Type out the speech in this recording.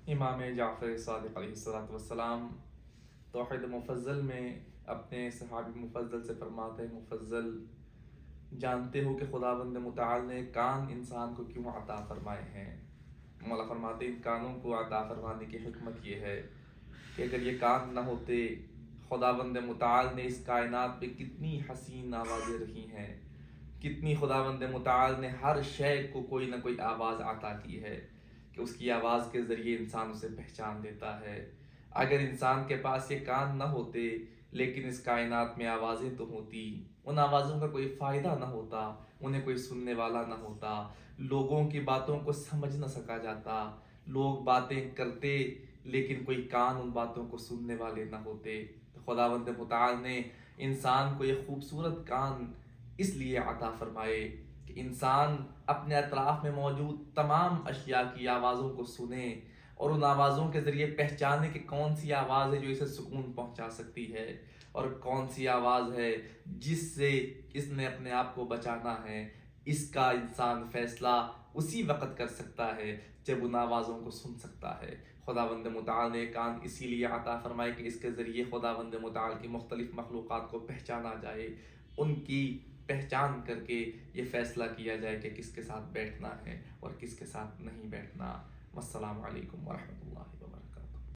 امام جعفر صادق علیہ الصلوۃ والسلام توحید مفضل میں اپنے صحابی مفضل سے فرماتے ہیں، مفضل جانتے ہو کہ خداوند متعال نے کان انسان کو کیوں عطا فرمائے ہیں؟ مولا فرماتے ہیں ان کانوں کو عطا فرمانے کی حکمت یہ ہے کہ اگر یہ کان نہ ہوتے، خداوند متعال نے اس کائنات پہ کتنی حسین آوازیں رکھی ہیں، کتنی خداوند متعال نے ہر شے کو کوئی نہ کوئی آواز عطا کی ہے کہ اس کی آواز کے ذریعے انسان اسے پہچان لیتا ہے۔ اگر انسان کے پاس یہ کان نہ ہوتے لیکن اس کائنات میں آوازیں تو ہوتی، ان آوازوں کا کوئی فائدہ نہ ہوتا، انہیں کوئی سننے والا نہ ہوتا، لوگوں کی باتوں کو سمجھ نہ سکا جاتا، لوگ باتیں کرتے لیکن کوئی کان ان باتوں کو سننے والے نہ ہوتے۔ تو خداوند متعال نے انسان کو یہ خوبصورت کان اس لیے عطا فرمائے کہ انسان اپنے اطراف میں موجود تمام اشیاء کی آوازوں کو سنے اور ان آوازوں کے ذریعے پہچانے کہ کون سی آواز ہے جو اسے سکون پہنچا سکتی ہے اور کون سی آواز ہے جس سے اس نے اپنے آپ کو بچانا ہے۔ اس کا انسان فیصلہ اسی وقت کر سکتا ہے جب ان آوازوں کو سن سکتا ہے۔ خداوند متعال نے کان اسی لیے عطا فرمائے کہ اس کے ذریعے خداوند متعال کی مختلف مخلوقات کو پہچانا جائے، ان کی پہچان کر کے یہ فیصلہ کیا جائے کہ کس کے ساتھ بیٹھنا ہے اور کس کے ساتھ نہیں بیٹھنا۔ والسلام علیکم ورحمۃ اللہ وبرکاتہ۔